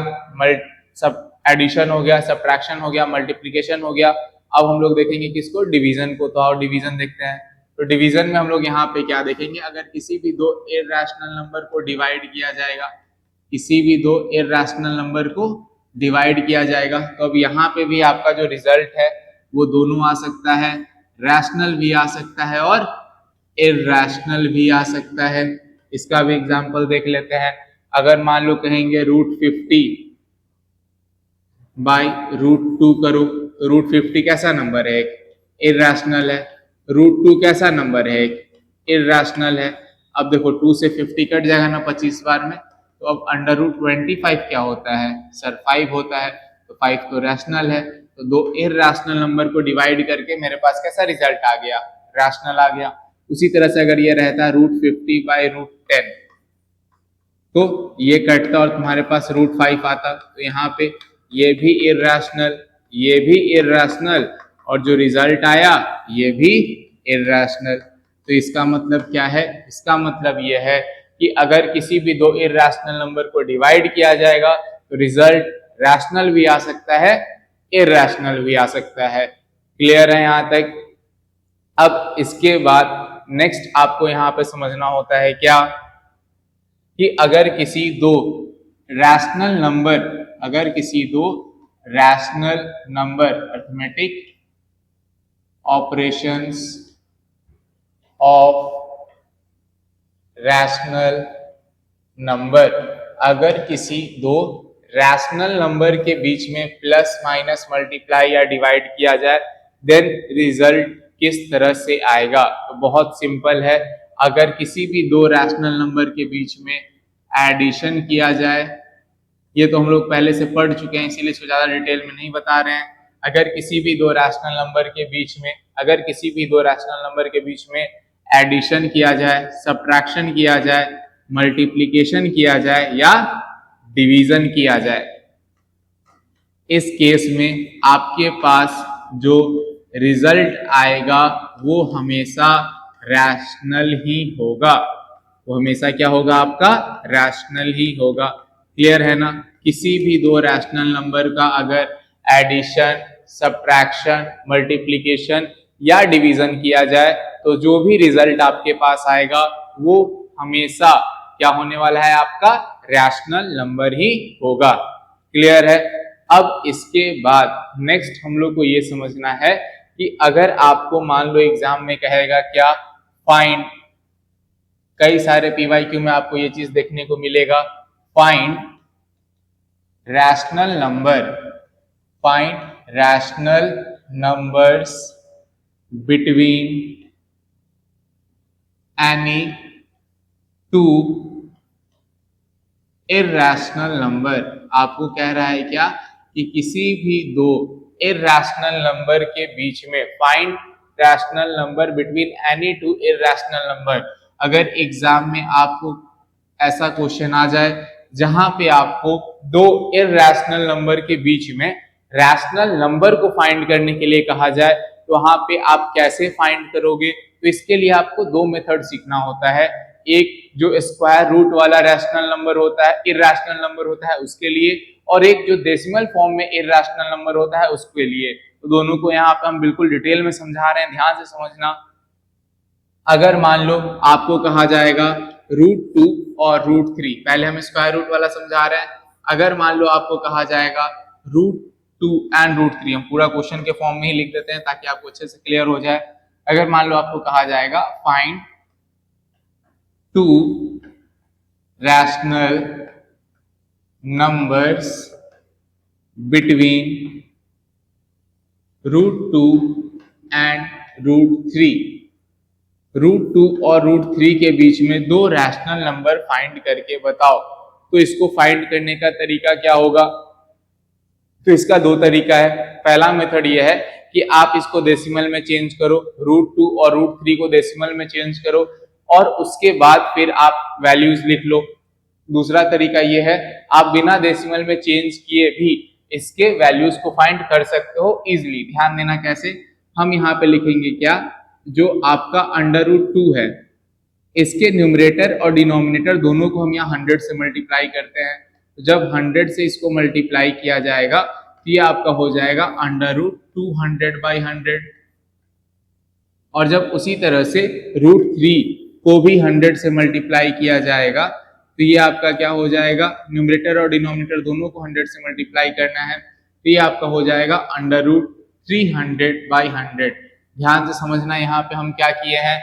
सब एडिशन हो गया, सब्ट्रैक्शन हो गया, मल्टीप्लिकेशन हो गया। अब हम लोग देखेंगे किसको, डिवीजन को। तो आओ डिवीजन देखते हैं। तो डिवीजन में हम लोग यहाँ पे क्या देखेंगे, अगर किसी भी दो इर्रेशनल नंबर को डिवाइड किया जाएगा, किसी भी दो इर्रेशनल नंबर को डिवाइड किया जाएगा, तो अब यहाँ पे भी आपका जो रिजल्ट है वो दोनों आ सकता है, रैशनल भी आ सकता है और इर्रेशनल भी आ सकता है। इसका भी एग्जांपल देख लेते हैं। अगर मान लो कहेंगे रूट 50 बाई रूट 2 करो, तो रूट 50 कैसा नंबर है, एक इर्रेशनल है। रूट 2 कैसा नंबर है, एक इर्रेशनल है। अब देखो 2 से 50 कट जाएगा ना 25 बार में, तो अब अंडर रूट 25 क्या होता है सर, 5 होता है। तो 5 तो रैशनल है। तो दो इर्रेशनल नंबर को डिवाइड करके मेरे पास कैसा रिजल्ट आ गया, रैशनल आ गया। उसी तरह से अगर ये रहता है रूट 50 बाई रूट 10, तो ये कटता और तुम्हारे पास रूट 5 आता, तो यहाँ पे ये भी इर्रेशनल, ये भी इर्रेशनल और जो रिजल्ट आया ये भी इर्रेशनल। तो इसका मतलब क्या है, इसका मतलब ये है कि अगर किसी भी दो इर्रेशनल नंबर को डिवाइड किया जाएगा तो रिजल्ट रैशनल भी आ सकता है, इर्रेशनल भी आ सकता है। क्लियर है यहां तक। अब इसके बाद नेक्स्ट आपको यहां पे समझना होता है क्या, कि अगर किसी दो रैशनल नंबर, अगर किसी दो rational number, arithmetic operations of rational number, अगर किसी दो रैशनल नंबर के बीच में प्लस माइनस मल्टीप्लाई या डिवाइड किया जाए, देन रिजल्ट किस तरह से आएगा। तो बहुत सिंपल है। अगर किसी भी दो रैशनल नंबर के बीच में एडिशन किया जाए, ये तो हम लोग पहले से पढ़ चुके हैं इसीलिए इसको ज्यादा डिटेल में नहीं बता रहे हैं। अगर किसी भी दो रैशनल नंबर के बीच में, अगर किसी भी दो रैशनल नंबर के बीच में एडिशन किया जाए, सब्ट्रैक्शन किया जाए, मल्टीप्लिकेशन किया जाए या डिवीजन किया जाए, इस केस में आपके पास जो रिजल्ट आएगा वो हमेशा रैशनल ही होगा। वो हमेशा क्या होगा, आपका रैशनल ही होगा। क्लियर है ना। किसी भी दो रैशनल नंबर का अगर एडिशन, सब्ट्रैक्शन, मल्टीप्लिकेशन या डिवीजन किया जाए तो जो भी रिजल्ट आपके पास आएगा वो हमेशा क्या होने वाला है, आपका रैशनल नंबर ही होगा। क्लियर है। अब इसके बाद नेक्स्ट हम लोग को ये समझना है कि अगर आपको मान लो एग्जाम में कहेगा क्या, फाइंड, कई सारे पीवाईक्यू में आपको ये चीज देखने को मिलेगा, find rational number, find rational numbers between any two irrational number. आपको कह रहा है क्या, कि किसी भी दो इर्रेशनल नंबर के बीच में find rational number between any two irrational number. अगर एग्जाम में आपको ऐसा क्वेश्चन आ जाए जहां पे आपको दो इर्रेशनल नंबर के बीच में रैशनल नंबर को फाइंड करने के लिए कहा जाए, तो वहां पे आप कैसे फाइंड करोगे। तो इसके लिए आपको दो मेथड सीखना होता है। एक जो स्क्वायर रूट वाला रैशनल नंबर होता है, इर्रेशनल नंबर होता है उसके लिए, और एक जो डेसिमल फॉर्म में इर्रेशनल नंबर होता है उसके लिए। तो दोनों को यहाँ पे हम बिल्कुल डिटेल में समझा रहे हैं, ध्यान से समझना। अगर मान लो आपको कहा जाएगा रूट 2 और रूट 3, पहले हम स्क्वायर रूट वाला समझा रहे हैं। अगर मान लो आपको कहा जाएगा रूट 2 एंड रूट 3, हम पूरा क्वेश्चन के फॉर्म में ही लिख देते हैं ताकि आपको अच्छे से क्लियर हो जाए। अगर मान लो आपको कहा जाएगा find two rational numbers between root 2 and root 3, root 2 और रूट 3 के बीच में दो रैशनल नंबर फाइंड करके बताओ। तो इसको फाइंड करने का तरीका क्या होगा, तो इसका दो तरीका है। पहला मेथड ये है कि आप इसको डेसिमल में चेंज करो, √2 और √3 को डेसिमल में चेंज करो और उसके बाद फिर आप वैल्यूज लिख लो। दूसरा तरीका ये है, आप बिना डेसिमल में चेंज किए भी इसके वैल्यूज को फाइंड कर सकते हो इजिली। ध्यान देना कैसे, हम यहाँ पे लिखेंगे क्या, जो आपका √2 है इसके न्यूमरेटर और डिनोमिनेटर दोनों को हम यहाँ 100 से मल्टीप्लाई करते हैं। तो जब 100 से इसको मल्टीप्लाई किया जाएगा तो ये आपका हो जाएगा √200/100। और जब उसी तरह से √3 को भी 100 से मल्टीप्लाई किया जाएगा तो ये आपका क्या हो जाएगा, न्यूमरेटर और डिनोमिनेटर दोनों को 100 से मल्टीप्लाई करना है तो ये आपका हो जाएगा √300/100। ध्यान से समझना, यहाँ पे हम क्या किए हैं,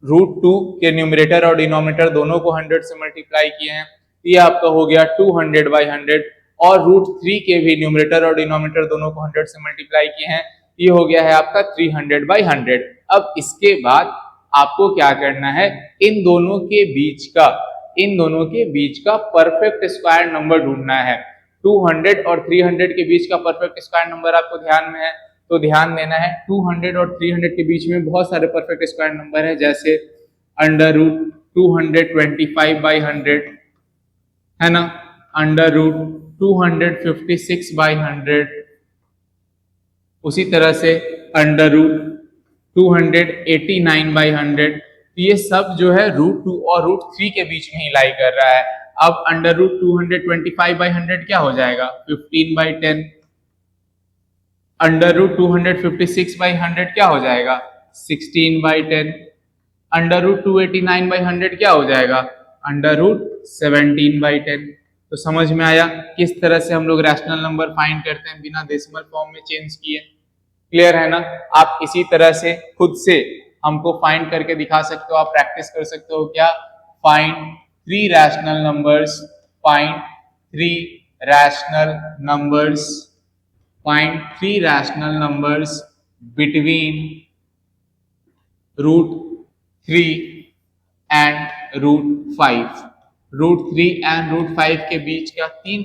√2 के न्यूमरेटर और डिनोमिनेटर दोनों को 100 से मल्टीप्लाई किए हैं, ये आपका हो गया 200/100 और √3 के भी न्यूमरेटर और डिनोमिनेटर दोनों को 100 से मल्टीप्लाई किए हैं, ये हो गया है आपका 300/100। अब इसके बाद आपको क्या करना है, इन दोनों के बीच का परफेक्ट स्क्वायर नंबर ढूंढना है। 200 और 300 के बीच का परफेक्ट स्क्वायर नंबर आपको ध्यान में है तो ध्यान देना है। 200 और 300 के बीच में बहुत सारे परफेक्ट स्क्वायर नंबर है, जैसे √225/100 है ना, √256/100, उसी तरह से √289/100। तो ये सब जो है √2 और √3 के बीच में ही लाई कर रहा है। अब √225/100 क्या हो जाएगा, 15/10। √256/100 क्या हो जाएगा, 16/10। √289/100 क्या हो जाएगा, √17/10। तो समझ में आया किस तरह से हम लोग रैशनल नंबर फाइंड करते हैं बिना डेसिमल फॉर्म में चेंज किए। क्लियर है ना। आप इसी तरह से खुद से हमको फाइंड करके दिखा सकते हो, आप प्रैक्टिस कर सकते हो क्या, find 3 rational numbers, find 3 rational numbers, find 3 rational numbers between √3 and √5। √3 and √5 के बीच का 3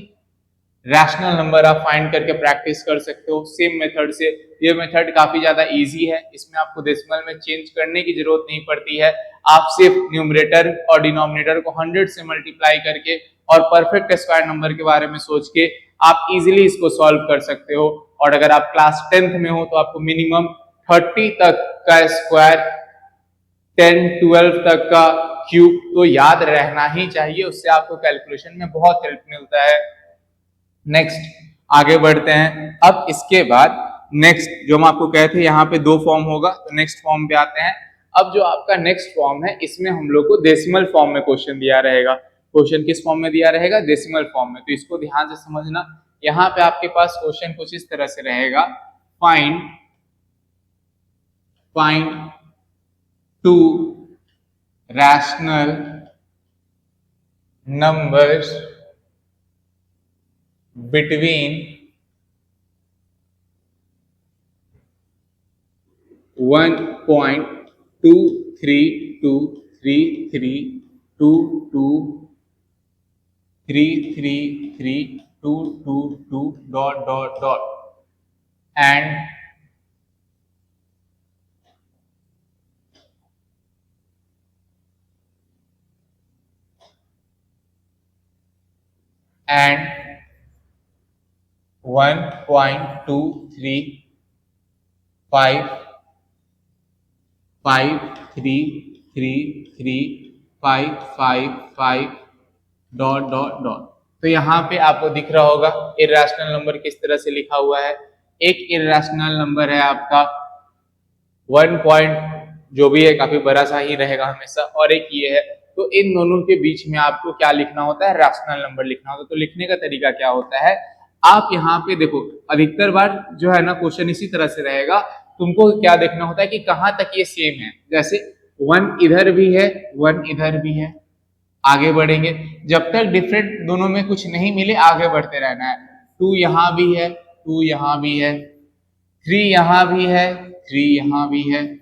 रैशनल नंबर आप फाइंड करके प्रैक्टिस कर सकते हो सेम मेथड से। ये मेथड काफी ज्यादा इजी है, इसमें आपको डेसिमल में चेंज करने की जरूरत नहीं पड़ती है। आप सिर्फ न्यूमरेटर और डिनोमिनेटर को 100 से मल्टीप्लाई करके और परफेक्ट स्क्वायर नंबर के बारे में सोच के आप इजीली इसको सॉल्व कर सकते हो। और अगर आप क्लास 10th में हो तो आपको मिनिमम 30 तक का स्क्वायर, 10-12 तक का क्यूब तो याद रहना ही चाहिए, उससे आपको कैलकुलेशन में बहुत हेल्प मिलता है। नेक्स्ट आगे बढ़ते हैं। अब इसके बाद नेक्स्ट जो हम आपको कहे थे यहाँ पे 2 फॉर्म होगा, तो नेक्स्ट फॉर्म पे आते हैं। अब जो आपका नेक्स्ट फॉर्म है इसमें हम लोग को डेसिमल फॉर्म में क्वेश्चन दिया रहेगा। क्वेश्चन किस फॉर्म में दिया रहेगा, डेसिमल फॉर्म में। तो इसको ध्यान से समझना। यहाँ पे आपके पास क्वेश्चन कुछ इस तरह से रहेगा, find 2 rational numbers between 1.232332222 and 1.233535555. तो यहाँ पे आपको दिख रहा होगा इर्रेशनल नंबर किस तरह से लिखा हुआ है। एक इर्रेशनल नंबर है आपका 1 पॉइंट जो भी है काफी बड़ा सा ही रहेगा हमेशा, और एक ये है। तो इन दोनों के बीच में आपको क्या लिखना होता है, रैशनल नंबर लिखना होता है। तो लिखने का तरीका क्या होता है, आप यहाँ पे देखो अधिकतर बार जो है ना क्वेश्चन इसी तरह से रहेगा। तुमको क्या देखना होता है कि कहाँ तक ये सेम है। जैसे 1 इधर भी है 1 इधर भी है, आगे बढ़ेंगे जब तक डिफरेंट दोनों में कुछ नहीं मिले आगे बढ़ते रहना है। 2 यहाँ भी है 2 यहाँ भी है, 3 यहाँ भी है 3 यहाँ भी है,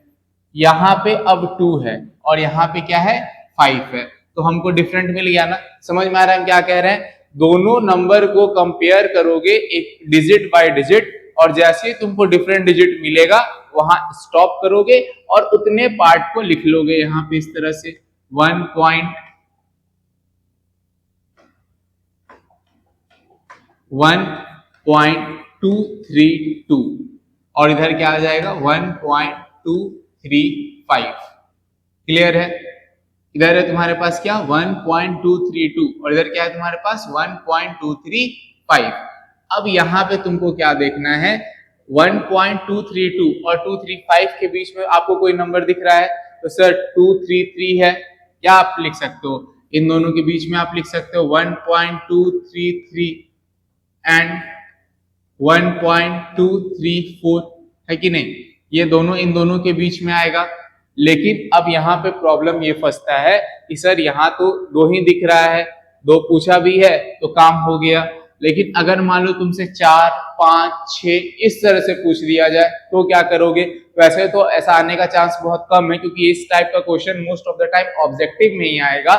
यहाँ पे अब 2 है और यहाँ पे क्या है 5 है। तो हमको डिफरेंट मिल गया ना। समझ में आ रहा है हम क्या कह रहे हैं, दोनों नंबर को कंपेयर करोगे एक डिजिट बाय डिजिट और जैसे ही तुमको डिफरेंट डिजिट मिलेगा वहां स्टॉप करोगे और उतने पार्ट को लिख लोगे यहाँ पे इस तरह से 1.232 और इधर क्या आ जाएगा 1.235। क्लियर है? इधर है तुम्हारे पास क्या 1.232 और इधर क्या है तुम्हारे पास 1.235। अब यहाँ पे तुमको क्या देखना है 1.232 और 235 के बीच में आपको कोई नंबर दिख रहा है तो सर 233 है। क्या आप लिख सकते हो इन दोनों के बीच में? आप लिख सकते हो 1.233 एंड 1.234 है कि नहीं? ये दोनों इन दोनों के बीच में आएगा। लेकिन अब यहाँ पे प्रॉब्लम ये फंसता है कि सर यहाँ तो दो ही दिख रहा है, दो पूछा भी है तो काम हो गया। लेकिन अगर मान लो तुमसे 4, 5, 6 इस तरह से पूछ दिया जाए तो क्या करोगे? वैसे तो ऐसा आने का चांस बहुत कम है क्योंकि इस टाइप का question most of the time objective में ही आएगा।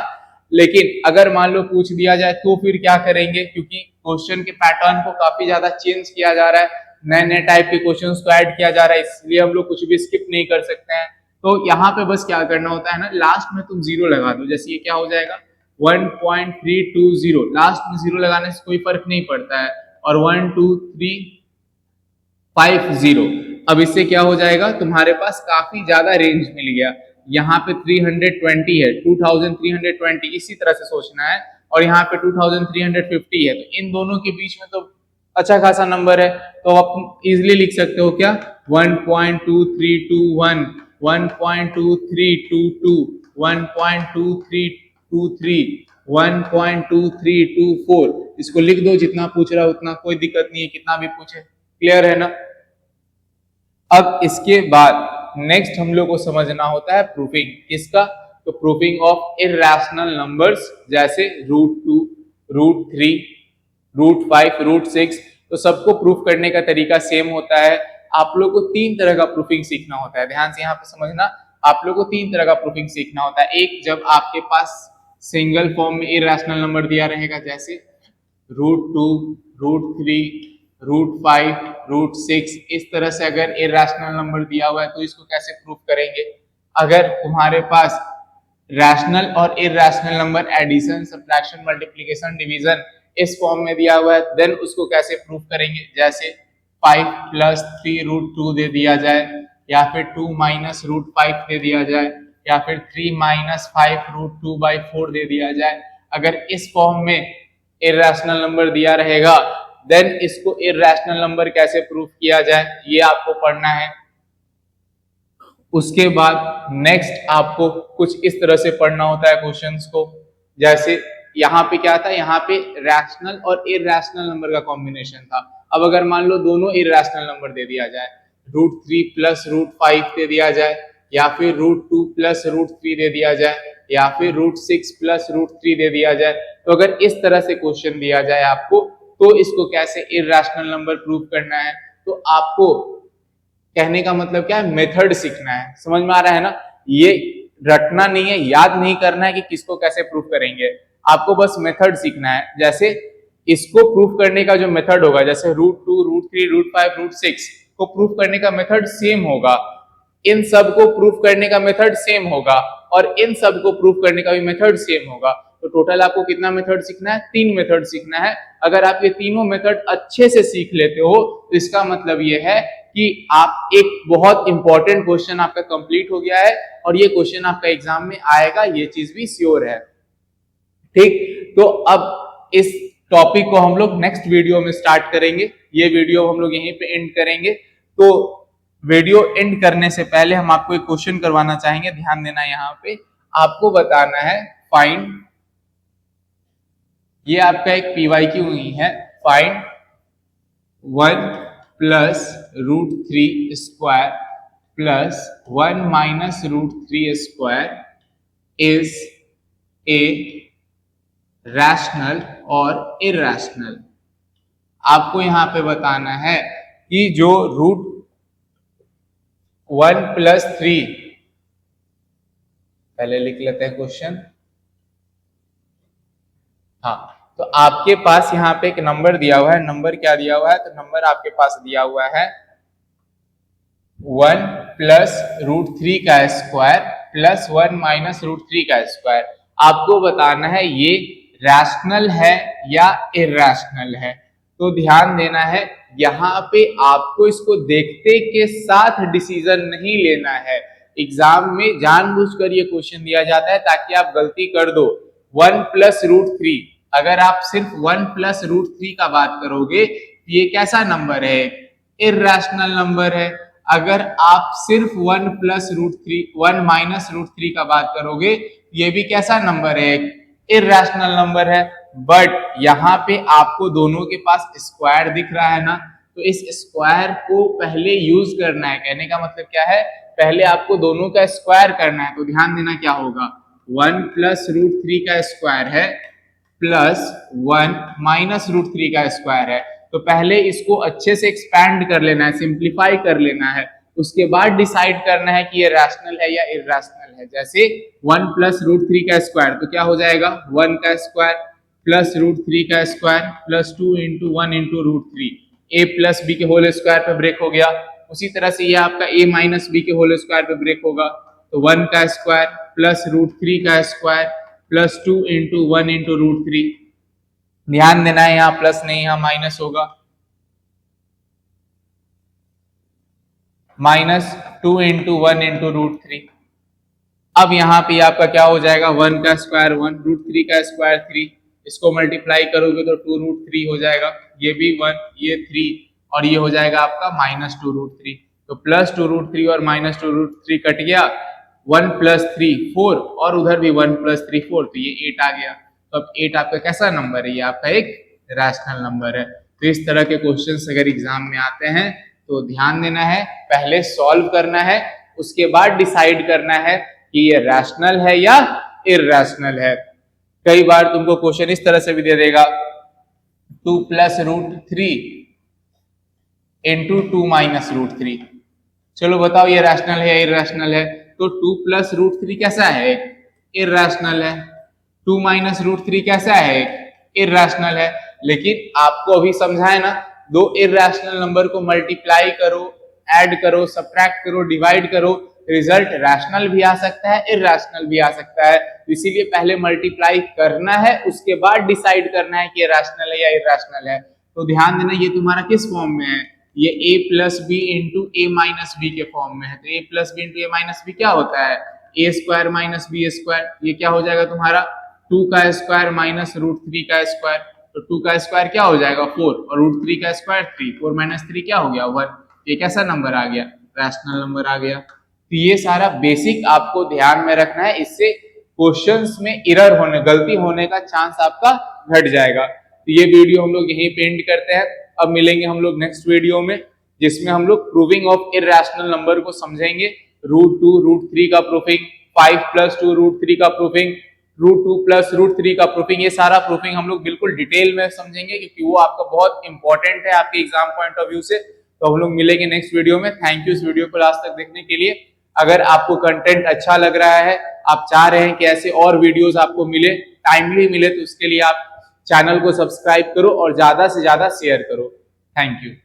लेकिन अगर मान लो पूछ दिया जाए तो फिर क्या करेंगे? क्योंकि क्वेश्चन के पैटर्न को काफी ज्यादा चेंज किया जा रहा है, नए नए टाइप के क्वेश्चंस को ऐड किया जा रहा है, इसलिए हम लोग कुछ भी स्किप नहीं कर सकते हैं। तो यहाँ पे बस क्या करना होता है ना, लास्ट में तुम जीरो लगा दो। जैसे ये क्या हो जाएगा 1.320, लास्ट में जीरो लगाने से कोई फर्क नहीं पड़ता है, और 12350। अब इससे क्या हो जाएगा तुम्हारे पास काफी ज्यादा रेंज मिल गया। यहाँ पे 320 है, 2320 इसी तरह से सोचना है, और यहाँ पे 2350 है, तो इन दोनों के बीच में तो अच्छा खासा नंबर है। तो आप इजिली लिख सकते हो क्या 1.2321, 1.2322, 1.2323, 1.2324। इसको लिख दो, जितना पूछ रहा है उतना, कोई दिक्कत नहीं है, कितना भी पूछे। क्लियर है ना? अब इसके बाद नेक्स्ट हम लोग को समझना होता है प्रूफिंग। किसका? तो प्रूफिंग ऑफ इर्रेशनल नंबर्स, जैसे √2, √3, √5, √6। तो सबको प्रूफ करने का तरीका सेम होता है। आप लोग को 3 तरह का प्रूफिंग सीखना होता है, ध्यान से यहाँ पे समझना। आप लोग को 3 तरह का प्रूफिंग सीखना होता है। एक, जब आपके पास सिंगल फॉर्म में इर्रेशनल नंबर दिया रहेगा, जैसे √2, √3, √5, √6, इस तरह से अगर इर्रेशनल नंबर दिया हुआ है तो इसको कैसे प्रूफ करेंगे? अगर तुम्हारे पास रैशनल और irrational number addition, subtraction, multiplication, division इस फॉर्म में दिया हुआ है, देन उसको कैसे प्रूफ करेंगे? जैसे 5 + 3√2 दे दिया जाए, या फिर 2 - √5 दे दिया जाए, या फिर 3 - 5√2/4 दे दिया जाए। अगर इस फॉर्म में इर्रेशनल नंबर दिया रहेगा, देन इसको इर्रेशनल नंबर कैसे प्रूफ किया जाए, ये आपको पढ़ना है। उसके बाद नेक्स्ट आपको कुछ इस तरह से पढ़ना होता है क्वेश्चंस को। जैसे यहाँ पे क्या था, यहाँ पे रैशनल और इर्रेशनल नंबर का कॉम्बिनेशन था। अब अगर मान लो दोनों इर्रेशनल नंबर दे दिया जाए, √3 + √5 दे दिया जाए, या फिर √2 + √3 दे दिया जाए, या फिर √6 + √3 दे दिया जाए, तो अगर इस तरह से क्वेश्चन दिया जाए आपको, तो इसको कैसे इर्रेशनल नंबर प्रूफ करना है? तो आपको कहने का मतलब क्या है, मेथड सीखना है। समझ में आ रहा है ना? ये रटना नहीं है, याद नहीं करना है कि किसको कैसे प्रूफ करेंगे, आपको बस मेथड सीखना है। जैसे इसको प्रूफ करने का जो मेथड होगा, जैसे √2, √3, √5, √6 को प्रूफ करने का मेथड सेम होगा, इन सब को प्रूफ करने का मेथड सेम होगा, और इन सब को प्रूफ करने का भी मेथड सेम होगा। तो टोटल आपको कितना मेथड सीखना है? 3 मेथड सीखना है। अगर आप ये तीनों मेथड अच्छे से सीख लेते हो तो इसका मतलब ये है कि आप एक बहुत इंपॉर्टेंट क्वेश्चन आपका कंप्लीट हो गया है, और ये क्वेश्चन आपका एग्जाम में आएगा, ये चीज भी श्योर है। ठीक, तो अब इस टॉपिक को हम लोग नेक्स्ट वीडियो में स्टार्ट करेंगे। ये वीडियो हम लोग यहीं पे एंड करेंगे। तो वीडियो एंड करने से पहले हम आपको एक क्वेश्चन करवाना चाहेंगे, ध्यान देना। यहाँ पे आपको बताना है फाइंड, ये आपका एक PYQ हुई है, फाइंड 1 + √3² + 1 - √3² इज ए रैशनल और इर्रेशनल। आपको यहां पे बताना है कि जो √1 + 3, पहले लिख लेते हैं क्वेश्चन। हाँ, तो आपके पास यहाँ पे एक नंबर दिया हुआ है, नंबर क्या दिया हुआ है, तो नंबर आपके पास दिया हुआ है 1 प्लस रूट थ्री का square plus 1 minus root three का स्क्वायर। आपको बताना है ये रैशनल है या इरैशनल है। तो ध्यान देना है, यहाँ पे आपको इसको देखते के साथ डिसीजन नहीं लेना है। एग्जाम में जानबूझकर ये क्वेश्चन दिया जाता है ताकि आप गलती कर दो। 1 प्लस रूट थ्री, अगर आप सिर्फ 1 प्लस रूट थ्री का बात करोगे तो ये कैसा नंबर है, इरैशनल नंबर है। अगर आप सिर्फ 1 plus root three 1 minus root three का बात करोगे ये भी कैसा नंबर है, इरैशनल नंबर है। बट यहाँ पे आपको दोनों के पास स्क्वायर दिख रहा है ना, तो इस स्क्वायर को पहले यूज करना है। कहने का मतलब क्या है, पहले आपको दोनों का स्क्वायर करना है। तो ध्यान देना क्या होगा, 1 प्लस रूट थ्री का स्क्वायर है प्लस 1 माइनस रूट थ्री का स्क्वायर है। तो पहले इसको अच्छे से एक्सपैंड कर लेना है, सिंप्लीफाई कर लेना है, उसके बाद डिसाइड करना है कि ये रैशनल है या इरैशनल है। जैसे 1 प्लस रूट थ्री का स्क्वायर तो क्या हो जाएगा, 1 का स्क्वायर प्लस रूट थ्री का square plus 2 into 1 into root three, a plus b के होल स्क्वायर पे ब्रेक हो गया। उसी तरह से ये आपका ए माइनस बी के होल स्क्वायर पे ब्रेक होगा। तो 1 का स्क्वायर प्लस रूट थ्री का square plus 2 into 1 into root three. ध्यान देना है यहाँ प्लस नहीं यहाँ माइनस होगा, minus 2 into 1 into root three. अब यहाँ पे आपका क्या हो जाएगा, 1 का स्क्वायर 1, रूट थ्री का स्क्वायर 3, इसको मल्टीप्लाई करोगे तो 2 रूट थ्री हो जाएगा, ये भी 1 ये 3 और ये हो जाएगा आपका माइनस 2 रूट थ्री। तो प्लस 2 रूट थ्री और माइनस 2 रूट थ्री कट गया, 1 प्लस 3 4 और उधर भी 1 प्लस 3 4, तो ये 8 आ गया। तो अब 8 आपका कैसा नंबर है, ये आपका एक रैशनल नंबर है। तो इस तरह के क्वेश्चंस अगर एग्जाम में आते हैं तो ध्यान देना है, पहले सॉल्व करना है, उसके बाद डिसाइड करना है कि ये रैशनल है या इरैशनल है। कई बार तुमको क्वेश्चन इस तरह से भी दे देगा, 2 plus root three into 2 minus root three. चलो बताओ ये रैशनल है या इरैशनल है। तो 2 प्लस रूट थ्री कैसा है, इरैशनल है। 2 माइनस रूट थ्री कैसा है, इरैशनल है। लेकिन आपको अभी समझाए ना, दो इरैशनल नंबर को मल्टीप्लाई करो, ऐड करो, सब्ट्रैक्ट करो, डिवाइड करो, रिजल्ट रैशनल भी आ सकता है, इरैशनल भी आ सकता है। तो इसीलिए पहले मल्टीप्लाई करना है, उसके बाद डिसाइड करना है कि ये रैशनल है या इरैशनल है। तो ध्यान देना ये तुम्हारा किस फॉर्म में है, ये a plus B into A minus B के फॉर्म में है। तो a plus B into A minus B क्या होता है, A square minus B square. ये क्या हो जाएगा तुम्हारा 2 का स्क्वायर माइनस रूट थ्री का स्क्वायर। तो 2 का स्क्वायर क्या हो जाएगा 4 और रूट थ्री का स्क्वायर 3, 4 माइनस 3 क्या हो गया 1। ये कैसा नंबर आ गया, रैशनल नंबर आ गया। तो ये सारा बेसिक आपको ध्यान में रखना है, इससे क्वेश्चंस में एरर होने, गलती होने का चांस आपका घट जाएगा। तो ये वीडियो हम लोग यहीं पे एंड करते हैं। अब मिलेंगे हम लोग नेक्स्ट वीडियो में, जिसमें हम लोग प्रूविंग ऑफ इरैशनल नंबर को समझेंगे। रूट 2 रूट थ्री का प्रूफिंग, 5 प्लस 2 रूट थ्री का proofing, root 2 plus root three का प्रूफिंग, ये सारा प्रूफिंग हम लोग बिल्कुल डिटेल में समझेंगे क्योंकि वो आपका बहुत इंपॉर्टेंट है आपके एग्जाम पॉइंट ऑफ व्यू से। तो हम लोग मिलेंगे नेक्स्ट वीडियो में। थैंक यू इस वीडियो को लास्ट तक देखने के लिए। अगर आपको कंटेंट अच्छा लग रहा है, आप चाह रहे हैं कि ऐसे और वीडियोस आपको मिले, टाइमली मिले, तो उसके लिए आप चैनल को सब्सक्राइब करो और ज्यादा से ज्यादा शेयर करो। Thank you.